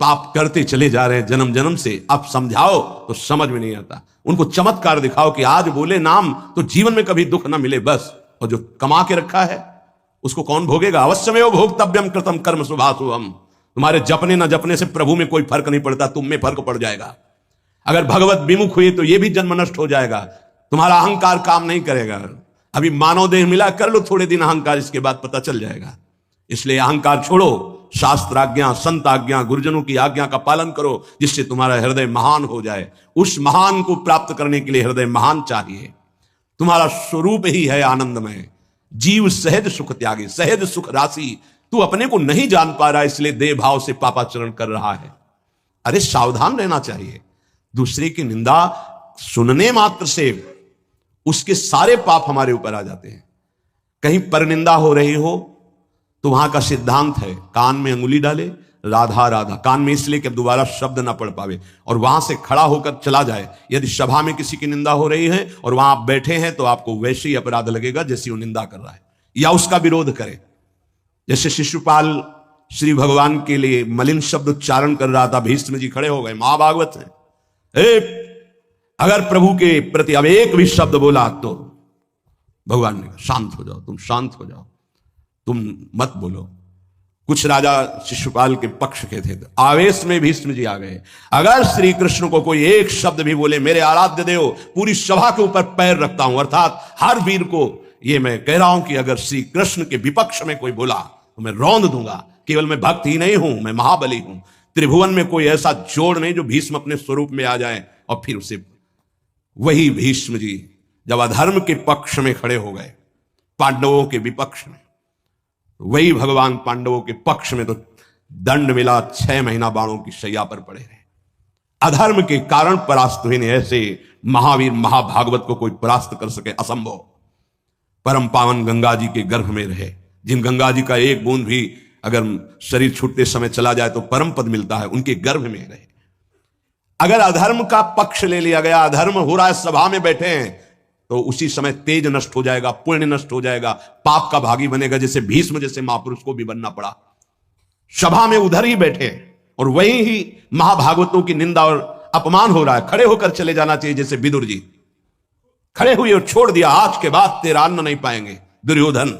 पाप करते चले जा रहे हैं जन्म जन्म से। आप समझाओ तो समझ में नहीं आता। उनको चमत्कार दिखाओ कि आज बोले नाम तो जीवन में कभी दुख ना मिले बस। और जो कमा के रखा है उसको कौन भोगेगा? अवश्यमेव भोक्तव्यम कृतम कर्म शुभाशुभम। तुम्हारे जपने ना जपने से प्रभु में कोई फर्क नहीं पड़ता, तुम में फर्क पड़ जाएगा। अगर भगवत विमुख हुए तो यह भी जन्म नष्ट हो जाएगा, तुम्हारा अहंकार काम नहीं करेगा। अभी मानव देह मिला, कर लो थोड़े दिन अहंकार, इसके बाद पता चल जाएगा। इसलिए अहंकार छोड़ो, शास्त्र आज्ञा, संत आज्ञा, गुरुजनों की आज्ञा का पालन करो, जिससे तुम्हारा हृदय महान हो जाए। उस महान को प्राप्त करने के लिए हृदय महान चाहिए। तुम्हारा स्वरूप ही है आनंदमय। जीव सहज सुख त्यागी, सहज सुख राशि। तू अपने को नहीं जान पा रहा, इसलिए देह भाव से पापाचरण कर रहा है। अरे सावधान रहना चाहिए। दूसरे की निंदा सुनने मात्र से उसके सारे पाप हमारे ऊपर आ जाते हैं। कहीं परनिंदा हो रही हो तो वहां का सिद्धांत है कान में अंगुली डाले, राधा राधा, कान में इसलिए कि अब दोबारा शब्द ना पढ़ पावे, और वहां से खड़ा होकर चला जाए। यदि सभा में किसी की निंदा हो रही है और वहां आप बैठे हैं तो आपको वैसे ही अपराध लगेगा जैसे वो निंदा कर रहा है, या उसका विरोध करे। जैसे शिशुपाल श्री भगवान के लिए मलिन शब्द उच्चारण कर रहा था, भीष्म जी खड़े हो गए, महाभागवत है, अगर प्रभु के प्रति अब एक भी शब्द बोला तो भगवान ने कहा शांत हो जाओ, तुम शांत हो जाओ, तुम मत बोलो। कुछ राजा शिशुपाल के पक्ष के थे, आवेश में भीष्म जी आ गए। अगर श्री कृष्ण को कोई एक शब्द भी बोले, मेरे आराध्य देव, पूरी सभा के ऊपर पैर रखता हूं। अर्थात हर वीर को ये मैं कह रहा हूं कि अगर श्री कृष्ण के विपक्ष में कोई बोला तो मैं रौंद दूंगा। केवल मैं भक्त ही नहीं हूं, मैं महाबली हूं। त्रिभुवन में कोई ऐसा जोड़ नहीं जो भीष्म अपने स्वरूप में आ जाए और फिर उसे। वही भीष्म जी जब अधर्म के पक्ष में खड़े हो गए, पांडवों के विपक्ष में, वही भगवान पांडवों के पक्ष में तो दंड मिला, 6 महीना बाणों की शैया पर पड़े रहे। अधर्म के कारण परास्त हुए। ऐसे महावीर महाभागवत को कोई परास्त कर सके असंभव। परम पावन गंगा जी के गर्भ में रहे, जिन गंगा जी का एक बूंद भी अगर शरीर छूटते समय चला जाए तो परम पद मिलता है, उनके गर्भ में रहे। अगर अधर्म का पक्ष ले लिया गया, अधर्म हो रहा है, सभा में बैठे हैं, तो उसी समय तेज नष्ट हो जाएगा, पुण्य नष्ट हो जाएगा, पाप का भागी बनेगा। जैसे भीष्म जैसे महापुरुष को भी बनना पड़ा। सभा में उधर ही बैठे और वहीं ही महाभागवतों की निंदा और अपमान हो रहा है। खड़े होकर चले जाना चाहिए, जैसे विदुर जी खड़े हुए और छोड़ दिया, आज के बाद तेरा अन्न नहीं पाएंगे दुर्योधन,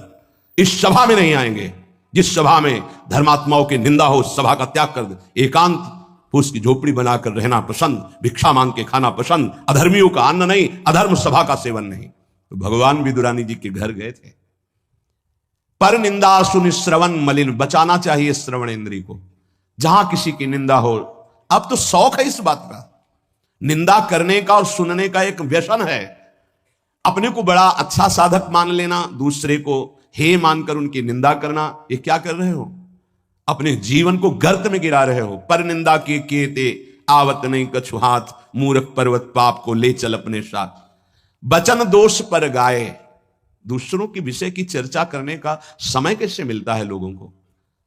इस सभा में नहीं आएंगे। जिस सभा में धर्मात्माओं की निंदा हो, उस सभा का त्याग कर दे। एकांत फूस की झोपड़ी बनाकर रहना पसंद, भिक्षा मांग के खाना पसंद, अधर्मियों का अन्न नहीं, अधर्म सभा का सेवन नहीं। तो भगवान विदुरानी जी के घर गए थे। पर निंदा सुनि श्रवण मलिन, बचाना चाहिए श्रवण इंद्री को। जहां किसी की निंदा हो, अब तो शौक है इस बात का, निंदा करने का और सुनने का एक व्यसन है। अपने को बड़ा अच्छा साधक मान लेना, दूसरे को हे मानकर उनकी निंदा करना, ये क्या कर रहे हो? अपने जीवन को गर्त में गिरा रहे हो। पर निंदा के केते आवत नहीं कछु हाथ, मूर्ख पर्वत पाप को ले चल अपने साथ। बचन दोष पर गाए, दूसरों के विषय की चर्चा करने का समय कैसे मिलता है लोगों को?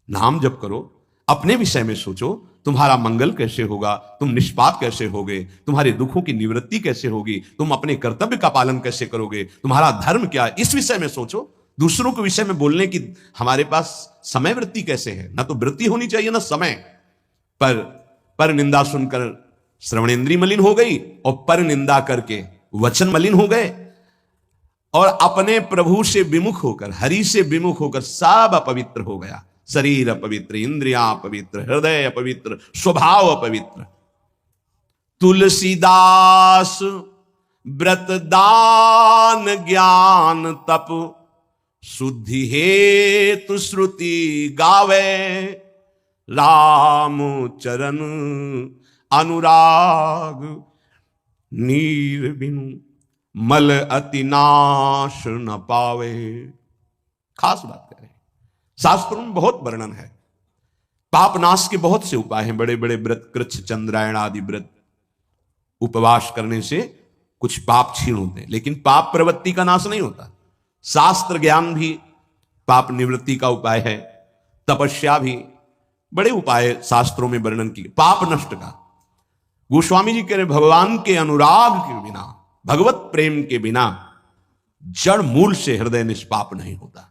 नाम जप करो, अपने विषय में सोचो, तुम्हारा मंगल कैसे होगा, तुम निष्पाप कैसे होगे, तुम्हारे दुखों की निवृत्ति कैसे होगी, तुम अपने कर्तव्य का पालन कैसे करोगे, तुम्हारा धर्म क्या है, इस विषय में सोचो। दूसरों के विषय में बोलने की हमारे पास समय वृत्ति कैसे है? ना तो वृत्ति होनी चाहिए ना समय। पर निंदा सुनकर श्रवणेंद्री मलिन हो गई और पर निंदा करके वचन मलिन हो गए, और अपने प्रभु से विमुख होकर, हरि से विमुख होकर सब अपवित्र हो गया। शरीर अपवित्र, इंद्रियां अपवित्र, हृदय अपवित्र, स्वभाव अपवित्र। तुलसीदास व्रत दान ज्ञान तप, शुद्धि हेतु श्रुति गावे, राम चरण अनुराग, नीर बिनु मल अति नाश न पावे। खास बात करें, शास्त्रों में बहुत वर्णन है। पाप नाश के बहुत से उपाय हैं, बड़े बड़े व्रत, कृच्छ चंद्रायण आदि व्रत, उपवास करने से कुछ पाप क्षीण होते हैं, लेकिन पाप प्रवृत्ति का नाश नहीं होता। शास्त्र ज्ञान भी पाप निवृत्ति का उपाय है, तपस्या भी, बड़े उपाय शास्त्रों में वर्णन किए पाप नष्ट का। गोस्वामी जी कह रहे, भगवान के अनुराग के बिना, भगवत प्रेम के बिना जड़ मूल से हृदय निष्पाप नहीं होता।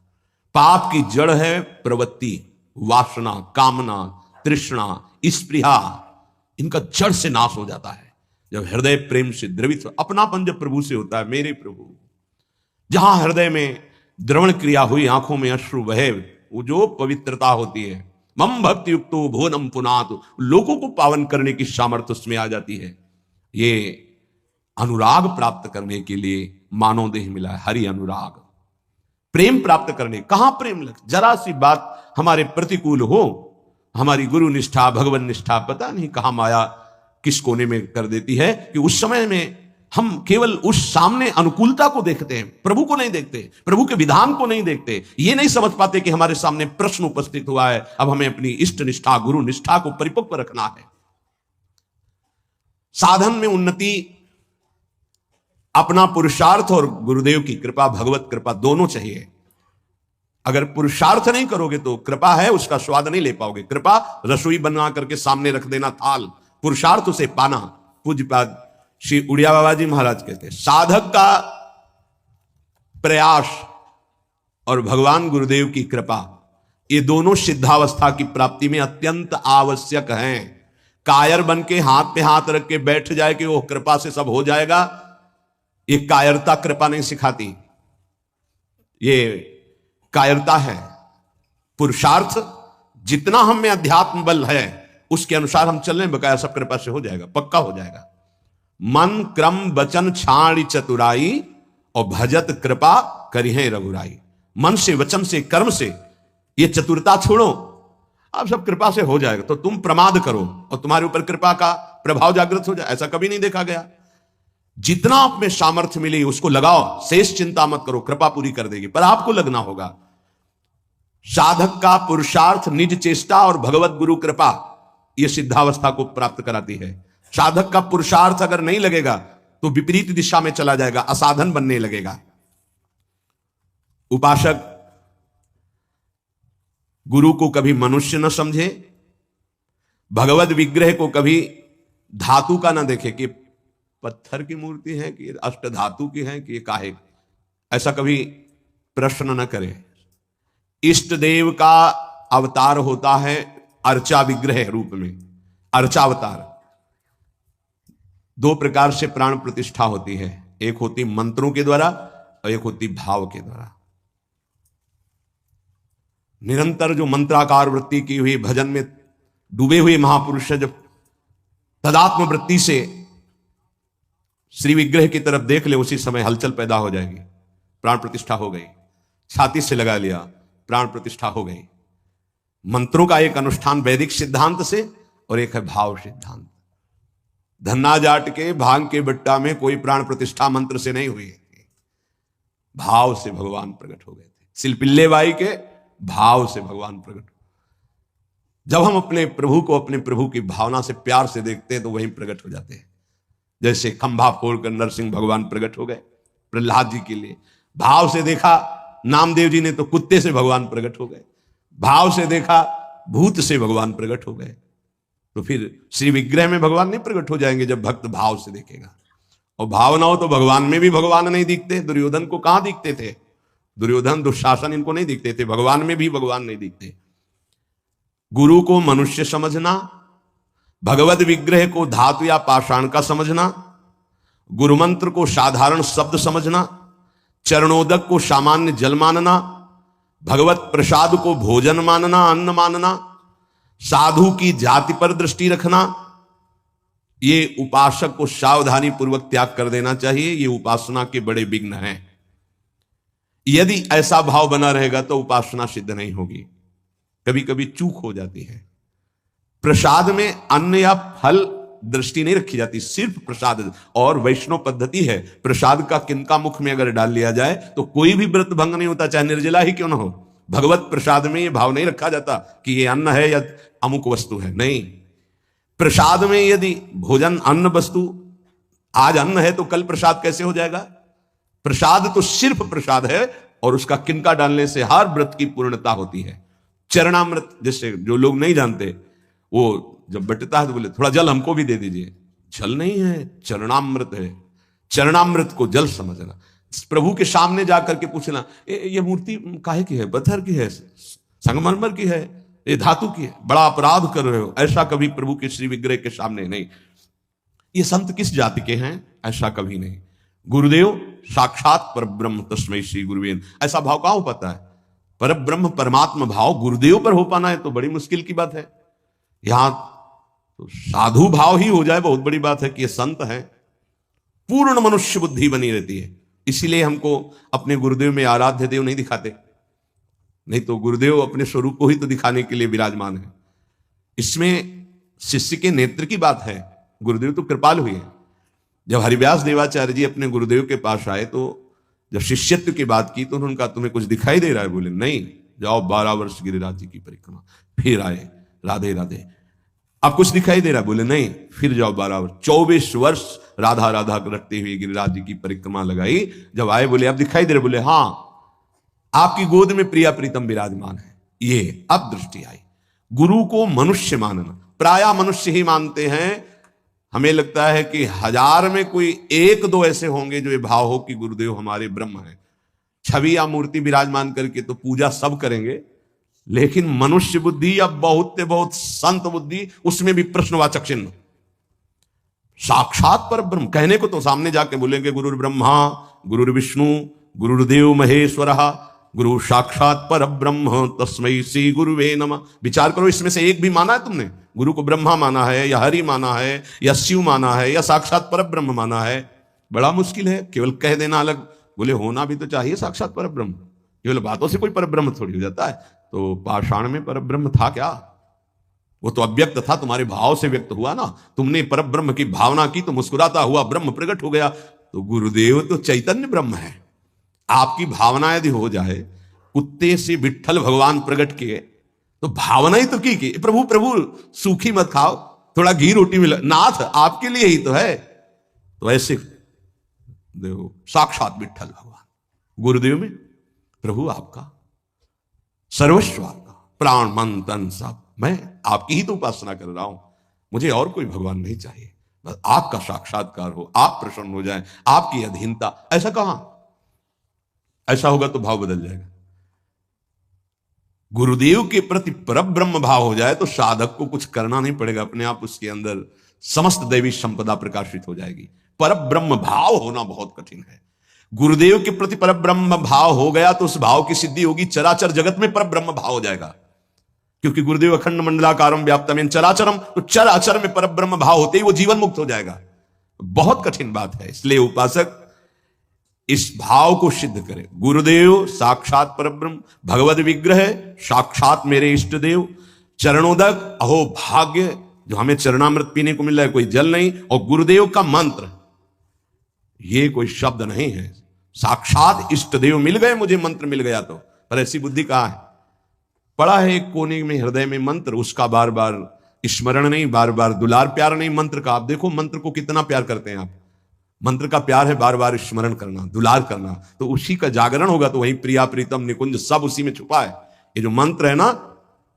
पाप की जड़ है प्रवृत्ति, वासना, कामना, तृष्णा, स्पृहा, इनका जड़ से नाश हो जाता है। जब हृदय प्रेम से द्रवित, अपनापन जब प्रभु से होता है, मेरे प्रभु, जहां हृदय में द्रवण क्रिया हुई, आंखों में अश्रु बहे, वो जो पवित्रता होती है, मम भक्ति युक्तो भुवनम पुनात, लोगों को पावन करने की सामर्थ्य उसमें आ जाती है। ये अनुराग प्राप्त करने के लिए मानव देह मिला है, हरि अनुराग। प्रेम प्राप्त करने, कहां प्रेम लग, जरा सी बात हमारे प्रतिकूल हो, हमारी गुरु निष्ठा, भगवान निष्ठा पता नहीं कहां माया किस कोने में कर देती है कि उस समय में हम केवल उस सामने अनुकूलता को देखते हैं, प्रभु को नहीं देखते, प्रभु के विधान को नहीं देखते। ये नहीं समझ पाते कि हमारे सामने प्रश्न उपस्थित हुआ है, अब हमें अपनी इष्ट निष्ठा, गुरु निष्ठा को परिपक्व रखना है। साधन में उन्नति अपना पुरुषार्थ और गुरुदेव की कृपा, भगवत कृपा दोनों चाहिए। अगर पुरुषार्थ नहीं करोगे तो कृपा है उसका स्वाद नहीं ले पाओगे। कृपा रसोई बना करके सामने रख देना थाल, पुरुषार्थ उसे पाना। पूज्यपाद श्री उड़िया बाबा जी महाराज कहते हैं, साधक का प्रयास और भगवान गुरुदेव की कृपा, ये दोनों सिद्धावस्था की प्राप्ति में अत्यंत आवश्यक हैं। कायर बन के हाथ पे हाथ रख के बैठ जाए कि वो कृपा से सब हो जाएगा, ये कायरता कृपा नहीं सिखाती, ये कायरता है। पुरुषार्थ जितना हम में अध्यात्म बल है उसके अनुसार हम चलने, बकाया सब कृपा से हो जाएगा, पक्का हो जाएगा। मन क्रम वचन छाणी चतुराई और भजत कृपा करिहे रघुराई। मन से, वचन से, कर्म से ये चतुरता छोड़ो, अब सब कृपा से हो जाएगा। तो तुम प्रमाद करो और तुम्हारे ऊपर कृपा का प्रभाव जागृत हो जाए, ऐसा कभी नहीं देखा गया। जितना आप में सामर्थ्य मिली उसको लगाओ, शेष चिंता मत करो, कृपा पूरी कर देगी, पर आपको लगना होगा। साधक का पुरुषार्थ, निज चेष्टा और भगवत गुरु कृपा यह सिद्धावस्था को प्राप्त कराती है। साधक का पुरुषार्थ अगर नहीं लगेगा तो विपरीत दिशा में चला जाएगा, असाधन बनने लगेगा। उपासक गुरु को कभी मनुष्य न समझे, भगवत विग्रह को कभी धातु का न देखे कि पत्थर की मूर्ति है कि अष्ट धातु की है कि काहे, ऐसा कभी प्रश्न न करे। इष्ट देव का अवतार होता है अर्चा विग्रह रूप में, अर्चावतार। दो प्रकार से प्राण प्रतिष्ठा होती है, एक होती मंत्रों के द्वारा और एक होती भाव के द्वारा। निरंतर जो मंत्राकार वृत्ति की हुई, भजन में डूबे हुए महापुरुष जब तदात्म वृत्ति से श्री विग्रह की तरफ देख ले, उसी समय हलचल पैदा हो जाएगी, प्राण प्रतिष्ठा हो गई। छाती से लगा लिया, प्राण प्रतिष्ठा हो गई। मंत्रों का एक अनुष्ठान वैदिक सिद्धांत से और एक है भाव सिद्धांत। धन्ना जाट के भांग के बट्टा में कोई प्राण प्रतिष्ठा मंत्र से नहीं हुई, भाव से भगवान प्रकट हो गए थे। सिलपिल्ले बाई के भाव से भगवान प्रकट। जब हम अपने प्रभु को अपने प्रभु की भावना से, प्यार से देखते हैं तो वहीं प्रकट हो जाते हैं। जैसे खंभा फोड़कर नरसिंह भगवान प्रकट हो गए प्रहलाद जी के लिए, भाव से देखा। नामदेव जी ने तो कुत्ते से भगवान प्रकट हो गए, भाव से देखा, भूत से भगवान प्रकट हो गए। तो फिर श्री विग्रह में भगवान नहीं प्रकट हो जाएंगे जब भक्त भाव से देखेगा। और भाव ना हो तो भगवान में भी भगवान नहीं दिखते। दुर्योधन को कहां दिखते थे? दुर्योधन, दुशासन, इनको नहीं दिखते थे, भगवान में भी भगवान नहीं दिखते। गुरु को मनुष्य समझना, भगवत विग्रह को धातु या पाषाण का समझना, गुरु मंत्र को साधारण शब्द समझना, चरणोदक को सामान्य जल मानना, भगवत प्रसाद को भोजन मानना, अन्न मानना, साधु की जाति पर दृष्टि रखना, ये उपासक को सावधानी पूर्वक त्याग कर देना चाहिए। ये उपासना के बड़े विघ्न हैं। यदि ऐसा भाव बना रहेगा तो उपासना सिद्ध नहीं होगी। कभी कभी चूक हो जाती है। प्रसाद में अन्न या फल दृष्टि नहीं रखी जाती, सिर्फ प्रसाद। और वैष्णव पद्धति है, प्रसाद का किनका मुख में अगर डाल लिया जाए तो कोई भी व्रत भंग नहीं होता, चाहे निर्जला ही क्यों ना हो। भगवत प्रसाद में यह भाव नहीं रखा जाता कि ये अन्न है या अमुक वस्तु है, नहीं। प्रसाद में यदि भोजन अन्न वस्तु, आज अन्न है तो कल प्रसाद कैसे हो जाएगा? प्रसाद तो सिर्फ प्रसाद है और उसका किनका डालने से हर व्रत की पूर्णता होती है। चरणामृत, जैसे जो लोग नहीं जानते, वो जब बटता है तो बोले थोड़ा जल हमको भी दे दीजिए। जल नहीं है, चरणामृत है। चरणामृत को जल समझना, प्रभु के सामने जाकर के पूछना, ये मूर्ति काहे की है? पत्थर की है, संगमरमर की है, ये धातु की है, बड़ा अपराध कर रहे हो, ऐसा कभी प्रभु के श्री विग्रह के सामने नहीं। ये संत किस जाति के हैं, ऐसा कभी नहीं। गुरुदेव साक्षात पर ब्रह्म तस्मै श्री गुरुवेन, ऐसा भाव कहां हो पाता है? पर ब्रह्म परमात्मा भाव गुरुदेव पर हो पाना है तो बड़ी मुश्किल की बात है। यहां तो साधु भाव ही हो जाए बहुत बड़ी बात है कि ये संत है, पूर्ण मनुष्य बुद्धि बनी रहती है। इसीलिए हमको अपने गुरुदेव में आराध्य देव नहीं दिखाते, नहीं तो गुरुदेव अपने स्वरूप को ही तो दिखाने के लिए विराजमान है। इसमें शिष्य के नेत्र की बात है, गुरुदेव तो कृपालु हुए हैं। जब हरिव्यास देवाचार्य जी अपने गुरुदेव के पास आए तो जब शिष्यत्व की बात की तो उन्होंने कहा तुम्हें कुछ दिखाई दे रहा है? बोले नहीं, जाओ 12 वर्ष गिरिराज जी की परिक्रमा। फिर आए, राधे राधे। अब कुछ दिखाई दे रहा? बोले नहीं, फिर जाओ 12 वर्ष। 24 वर्ष राधा राधा रटते हुए गिरिराज जी की परिक्रमा लगाई। जब आए बोले अब दिखाई दे रहा? बोले हाँ, आपकी गोद में प्रिया प्रीतम विराजमान है। ये अब दृष्टि आई। गुरु को मनुष्य मानना, प्रायः मनुष्य ही मानते हैं। हमें लगता है कि 1000 में कोई 1-2 ऐसे होंगे जो ये भाव हो कि गुरुदेव हमारे ब्रह्म हैं। छवि या मूर्ति विराजमान करके तो पूजा सब करेंगे, लेकिन मनुष्य बुद्धि या बहुत संत बुद्धि, उसमें भी प्रश्नवाचक चिन्ह। साक्षात पर ब्रह्म कहने को तो सामने जाके बोलेंगे गुरुर् ब्रह्मा गुरुर्विष्णु गुरुर्देव महेश्वरः गुरु साक्षात पर ब्रह्म तस्मै श्री गुरुवे नमः। विचार करो, इसमें से एक भी माना है तुमने? गुरु को ब्रह्मा माना है या हरि माना है या शिव माना है या साक्षात पर ब्रह्म माना है? बड़ा मुश्किल है। केवल कह देना अलग, बोले होना भी तो चाहिए साक्षात पर ब्रह्म। केवल बातों से कोई पर ब्रह्म थोड़ी हो जाता है। तो पाषाण में पर ब्रह्म था क्या? वो तो अव्यक्त था, तुम्हारे भाव से व्यक्त हुआ ना। तुमने पर ब्रह्म की भावना की तो मुस्कुराता हुआ ब्रह्म प्रकट हो गया। तो गुरुदेव तो चैतन्य ब्रह्म है। आपकी भावना यदि हो जाए, कुत्ते से विट्ठल भगवान प्रकट किए तो भावना ही तो की प्रभु प्रभु सूखी मत खाओ, थोड़ा घी रोटी मिला, नाथ आपके लिए ही तो है। तो ऐसे देखो साक्षात विट्ठल भगवान गुरुदेव में, प्रभु आपका सर्वस्व, आपका प्राण मन तन सब, मैं आपकी ही तो उपासना कर रहा हूं, मुझे और कोई भगवान नहीं चाहिए। बस आपका साक्षात्कार हो, आप प्रसन्न हो जाए, आपकी अधीनता। ऐसा कहां? ऐसा होगा तो भाव बदल जाएगा। गुरुदेव के प्रति परब्रह्म भाव हो जाए तो साधक को कुछ करना नहीं पड़ेगा, अपने आप उसके अंदर समस्त दैवी संपदा प्रकाशित हो जाएगी। परब्रह्म भाव होना बहुत कठिन है। गुरुदेव के प्रति परब्रह्म भाव हो गया तो उस भाव की सिद्धि होगी, चराचर जगत में परब्रह्म भाव हो जाएगा। क्योंकि गुरुदेव अखंड मंडलाकारम व्याप्तम चराचरम, तो चराचर में परब्रह्म भाव होते ही वो जीवन मुक्त हो जाएगा। बहुत कठिन बात है। इसलिए उपासक इस भाव को सिद्ध करे। गुरुदेव साक्षात परब्रह्म, भगवद विग्रह साक्षात मेरे इष्ट देव, चरणोदक अहो भाग्य जो हमें चरणामृत पीने को मिल रहा है, कोई जल नहीं। और गुरुदेव का मंत्र, ये कोई शब्द नहीं है, साक्षात इष्ट देव मिल गए, मुझे मंत्र मिल गया तो। पर ऐसी बुद्धि कहां है? पड़ा है एक कोने में हृदय में मंत्र, उसका बार बार स्मरण नहीं, बार बार दुलार प्यार नहीं मंत्र का। आप देखो मंत्र को कितना प्यार करते हैं आप। मंत्र का प्यार है बार बार स्मरण करना, दुलार करना, तो उसी का जागरण होगा। तो वही प्रिया प्रीतम निकुंज सब उसी में छुपा है। ये जो मंत्र है ना,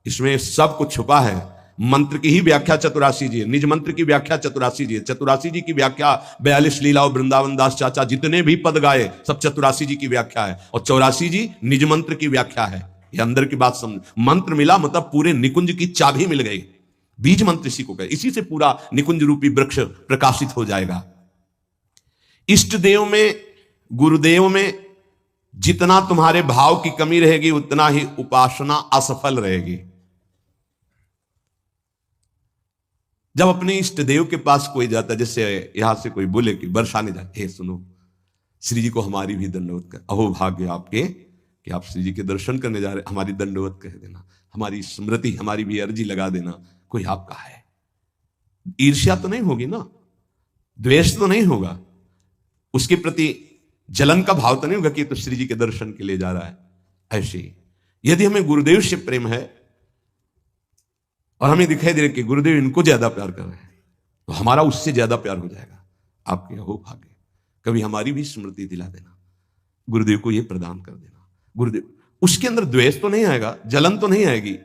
इसमें सब कुछ छुपा है। मंत्र की ही व्याख्या चतुरासी जी है, निज मंत्र की व्याख्या चतुरासी जी है। चतुरासी जी की व्याख्या 42 लीला और वृंदावन दास चाचा जितने भी पद गाए सब चतुरासी जी की व्याख्या है। और 84 जी निज मंत्र की व्याख्या है। ये अंदर की बात समझ। मंत्र मिला मतलब पूरे निकुंज की चाबी मिल गई। बीज मंत्र इसी को कहे, इसी से पूरा निकुंज रूपी वृक्ष प्रकाशित हो जाएगा। इष्ट देव में, गुरुदेव में जितना तुम्हारे भाव की कमी रहेगी उतना ही उपासना असफल रहेगी। जब अपने इष्ट देव के पास कोई जाता, जैसे यहां से कोई बोले कि बरसाने जाए, हे सुनो श्री जी को हमारी भी दंडवत कर, अहो भाग्य आपके कि आप श्री जी के दर्शन करने जा रहे, हमारी दंडवत कह देना, हमारी स्मृति, हमारी भी अर्जी लगा देना। कोई आपका है, ईर्ष्या तो नहीं होगी ना, द्वेष तो नहीं होगा, उसके प्रति जलन का भाव तो नहीं होगा कि तो श्री जी के दर्शन के लिए जा रहा है। ऐसे ही यदि हमें गुरुदेव से प्रेम है और हमें दिखाई दे रहा है कि गुरुदेव इनको ज्यादा प्यार कर रहे हैं, तो हमारा उससे ज्यादा प्यार हो जाएगा। आपके हो भाग्य, कभी हमारी भी स्मृति दिला देना, गुरुदेव को यह प्रदान कर देना। गुरुदेव, उसके अंदर द्वेष तो नहीं आएगा, जलन तो नहीं आएगी।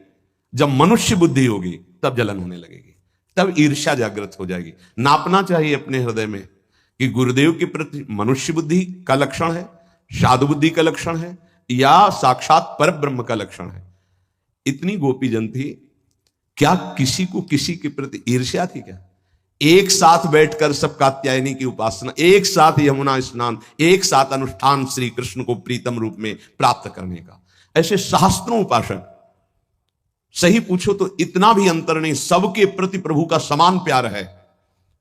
जब मनुष्य बुद्धि होगी तब जलन होने लगेगी, तब ईर्ष्या जागृत हो जाएगी। नापना चाहिए अपने हृदय में कि गुरुदेव के प्रति मनुष्य बुद्धि का लक्षण है, साधु बुद्धि का लक्षण है, या साक्षात पर ब्रह्म का लक्षण है। इतनी गोपीजन थी, क्या किसी को किसी के प्रति ईर्ष्या थी क्या? एक साथ बैठकर सब कात्यायनी की उपासना, एक साथ यमुना स्नान, एक साथ अनुष्ठान श्री कृष्ण को प्रीतम रूप में प्राप्त करने का। ऐसे सहस्त्रों उपासक, सही पूछो तो इतना भी अंतर नहीं, सबके प्रति प्रभु का समान प्यार है,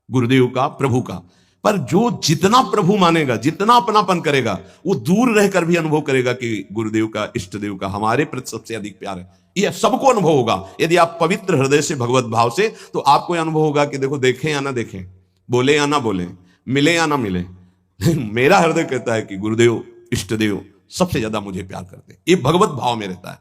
गुरुदेव का, प्रभु का। पर जो जितना प्रभु मानेगा, जितना अपनापन करेगा, वो दूर रहकर भी अनुभव करेगा कि गुरुदेव का, इष्ट देव का हमारे प्रति सबसे अधिक प्यार है। यह सबको अनुभव होगा। यदि आप पवित्र हृदय से, भगवत भाव से, तो आपको यह अनुभव होगा कि देखो, देखें या ना देखें, बोले या ना बोले, मिले या ना मिले, मेरा हृदय कहता है कि गुरुदेव, इष्ट देव सबसे ज्यादा मुझे प्यार करते हैं। ये भगवत भाव में रहता है।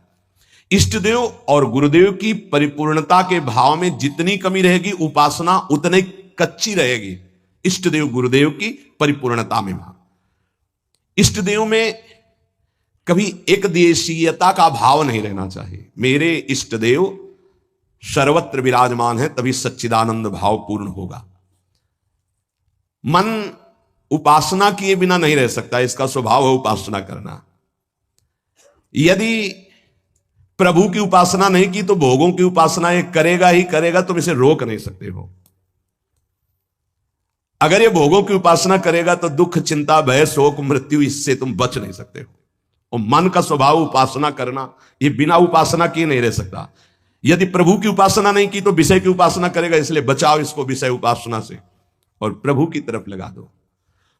इष्ट देव और गुरुदेव की परिपूर्णता के भाव में जितनी कमी रहेगी, उपासना उतनी कच्ची रहेगी। इष्ट देव गुरुदेव की परिपूर्णता में भाव, इष्ट देव में कभी एक देशीयता का भाव नहीं रहना चाहिए। मेरे इष्ट देव सर्वत्र विराजमान है, तभी सच्चिदानंद भाव पूर्ण होगा। मन उपासना किए बिना नहीं रह सकता, इसका स्वभाव है उपासना करना। यदि प्रभु की उपासना नहीं की तो भोगों की उपासना ये करेगा ही करेगा, तुम इसे रोक नहीं सकते हो। अगर ये भोगों की उपासना करेगा तो दुख, चिंता, भय, शोक, मृत्यु, इससे तुम बच नहीं सकते हो। और मन का स्वभाव उपासना करना, ये बिना उपासना किए नहीं रह सकता। यदि प्रभु की उपासना नहीं की तो विषय की उपासना करेगा, इसलिए बचाओ इसको विषय उपासना से और प्रभु की तरफ लगा दो।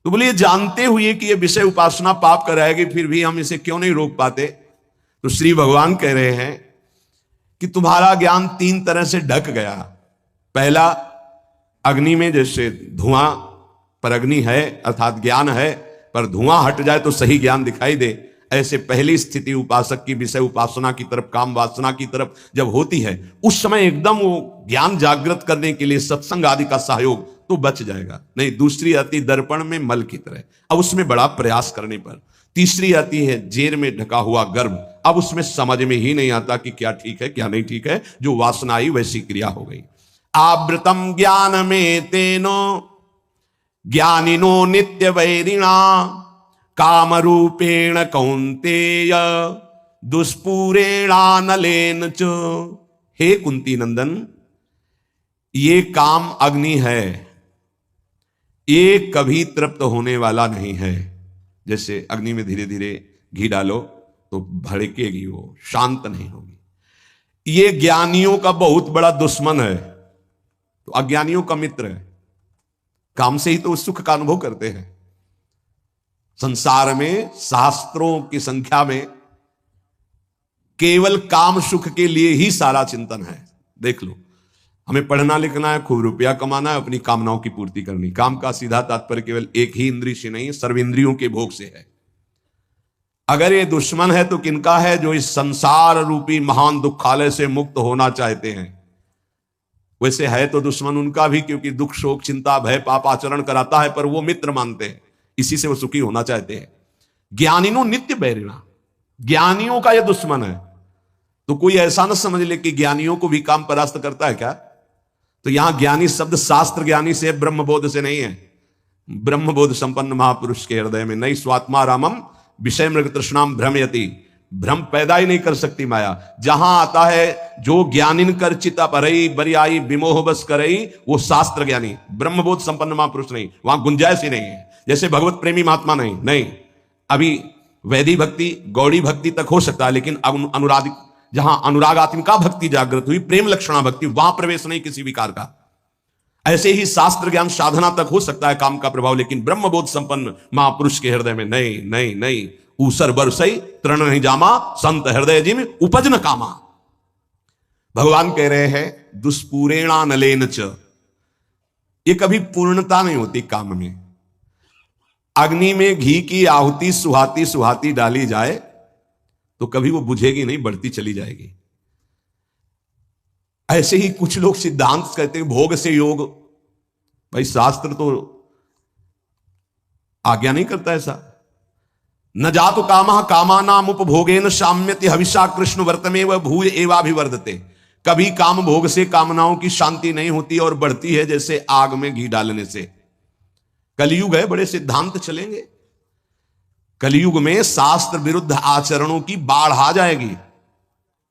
तो बोलिए, जानते हुए कि ये विषय उपासना पाप कराएगी, फिर भी हम इसे क्यों नहीं रोक पाते? तो श्री भगवान कह रहे हैं कि तुम्हारा ज्ञान तीन तरह से ढक गया। पहला, अग्नि में जैसे धुआं पर अग्नि है, अर्थात ज्ञान है, पर धुआं हट जाए तो सही ज्ञान दिखाई दे, ऐसे पहली स्थिति उपासक की विषय उपासना की तरफ, काम वासना की तरफ जब होती है, उस समय एकदम वो ज्ञान जागृत करने के लिए सत्संग आदि का सहयोग तो बच जाएगा। नहीं, दूसरी आती दर्पण में मल की तरह, अब उसमें बड़ा प्रयास करने पर। तीसरी आती है जेर में ढका हुआ गर्भ, अब उसमें समझ में ही नहीं आता कि क्या ठीक है क्या नहीं ठीक है, जो वासना आई वैसी क्रिया हो गई। आवृतम ज्ञान में तेनो ज्ञानिनो नित्य वैरिणा काम रूपेण कौन्तेय दुष्पूरेणानलेन च। हे कुंती नंदन, ये काम अग्नि है, ये कभी तृप्त होने वाला नहीं है। जैसे अग्नि में धीरे धीरे घी डालो तो भड़केगी, वो शांत नहीं होगी। ये ज्ञानियों का बहुत बड़ा दुश्मन है, तो अज्ञानियों का मित्र है। काम से ही तो सुख का अनुभव करते हैं। संसार में शास्त्रों की संख्या में केवल काम सुख के लिए ही सारा चिंतन है। देख लो, हमें पढ़ना लिखना है, खूब रुपया कमाना है, अपनी कामनाओं की पूर्ति करनी। काम का सीधा तात्पर्य केवल एक ही इंद्रिय से नहीं, सर्व इंद्रियों के भोग से है। अगर ये दुश्मन है तो किनका है? जो इस संसार रूपी महान दुखालय से मुक्त होना चाहते हैं। वैसे है तो दुश्मन उनका भी, क्योंकि दुख, शोक, चिंता, भय, पाप आचरण कराता है, पर वो मित्र मानते हैं, इसी से वो सुखी होना चाहते हैं। ज्ञानिनो नित्य बैरिणा, ज्ञानियों का यह दुश्मन है। तो कोई ऐसा न समझ ले कि ज्ञानियों को भी काम परास्त करता है क्या? तो यहां ज्ञानी शब्द शास्त्र ज्ञानी से, ब्रह्मबोध से नहीं है। ब्रह्मबोध संपन्न महापुरुष के हृदय में नहीं स्वात्मा रामम विषय मृग तृष्णाम भ्रमयति, भ्रम पैदा ही नहीं कर सकती माया। जहां आता है जो ज्ञानिन कर चिता परई बरियाई विमोह बस करई, वो शास्त्र ज्ञानी, ब्रह्मबोध संपन्न महापुरुष नहीं। वहां गुंजाइश ही नहीं है। जैसे भगवत प्रेमी महात्मा नहीं, अभी वैदिक भक्ति, गौड़ी भक्ति तक हो सकता है, लेकिन अनुराग, जहां अनुरागात्मिका भक्ति जागृत हुई, प्रेम लक्षणा भक्ति, वहां प्रवेश नहीं किसी विकार का। ऐसे ही शास्त्र ज्ञान साधना तक हो सकता है काम का प्रभाव, लेकिन ब्रह्मबोध संपन्न महापुरुष के हृदय में नहीं। ऊसर बरसई तृण नहीं जामा, संत हृदय जिम उपज न कामा। भगवान कह रहे हैं दुष्पूरेणा नलेन च, ये कभी पूर्णता नहीं होती काम में। अग्नि में घी की आहुति सुहाती डाली जाए तो कभी वो बुझेगी नहीं, बढ़ती चली जाएगी। ऐसे ही कुछ लोग सिद्धांत कहते हैं भोग से योग। भाई शास्त्र तो आज्ञा नहीं करता ऐसा। न जातु कामः कामानाम उपभोगेन शाम्यति हविषा कृष्ण वर्तमेव भूय एवाभिवर्धते। कभी काम भोग से कामनाओं की शांति नहीं होती और बढ़ती है जैसे आग में घी डालने से। कलयुग है, बड़े सिद्धांत चलेंगे। कलयुग में शास्त्र विरुद्ध आचरणों की बाढ़ आ जाएगी।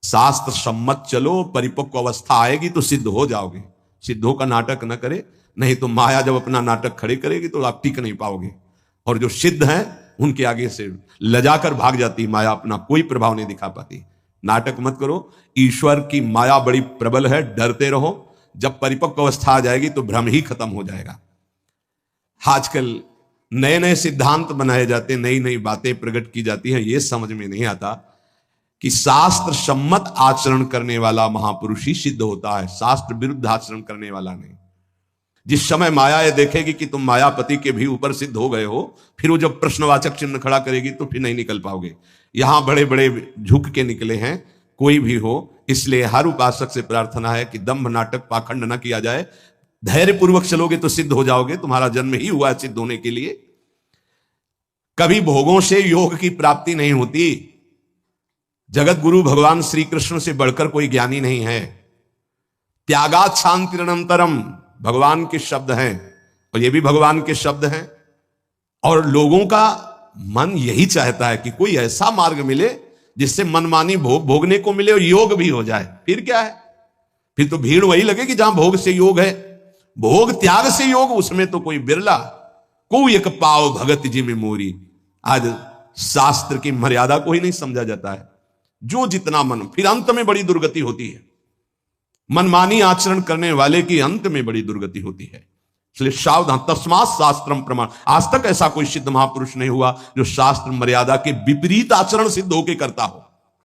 शास्त्र सम्मत चलो, परिपक्व अवस्था आएगी तो सिद्ध हो जाओगे। सिद्धों का नाटक न करे, नहीं तो माया जब अपना नाटक खड़े करेगी तो आप टिक नहीं पाओगे। और जो सिद्ध हैं उनके आगे से लजाकर भाग जाती माया, अपना कोई प्रभाव नहीं दिखा पाती। नाटक मत करो, ईश्वर की माया बड़ी प्रबल है, डरते रहो। जब परिपक्व अवस्था आ जाएगी तो भ्रम ही खत्म हो जाएगा। आजकल नए नए सिद्धांत बनाए जाते, नई नई बातें प्रकट की जाती हैं, यह समझ में नहीं आता कि शास्त्र सम्मत आचरण करने वाला महापुरुष ही सिद्ध होता है, शास्त्र विरुद्ध आचरण करने वाला नहीं। जिस समय माया ये देखेगी कि तुम मायापति के भी ऊपर सिद्ध हो गए हो, फिर वो जब प्रश्नवाचक चिन्ह खड़ा करेगी तो फिर नहीं निकल पाओगे। यहां बड़े बड़े झुक के निकले हैं, कोई भी हो। इसलिए हर उपासक से प्रार्थना है कि दंभ नाटक पाखंड न किया जाए, धैर्य पूर्वक चलोगे तो सिद्ध हो जाओगे। तुम्हारा जन्म ही हुआ है सिद्ध होने के लिए। कभी भोगों से योग की प्राप्ति नहीं होती। जगत गुरु भगवान श्री कृष्ण से बढ़कर कोई ज्ञानी नहीं है। त्यागात शांतिरनंतरम भगवान के शब्द हैं, और ये भी भगवान के शब्द हैं। और लोगों का मन यही चाहता है कि कोई ऐसा मार्ग मिले जिससे मनमानी भोग भोगने को मिले और योग भी हो जाए। फिर क्या है, फिर तो भीड़ वही लगेगी जहां भोग से योग है। भोग त्याग से योग, उसमें तो कोई बिरला। कोई एक पाव भगत जी में मोरी। आज शास्त्र की मर्यादा को ही नहीं समझा जाता है। जो जितना मन, फिर अंत में बड़ी दुर्गति होती है। मनमानी आचरण करने वाले की अंत में बड़ी दुर्गति होती है। इसलिए सावधान, तस्मात् शास्त्रम प्रमाण। आज तक ऐसा कोई सिद्ध महापुरुष नहीं हुआ जो शास्त्र मर्यादा के विपरीत आचरण सिद्ध होकर करता हो।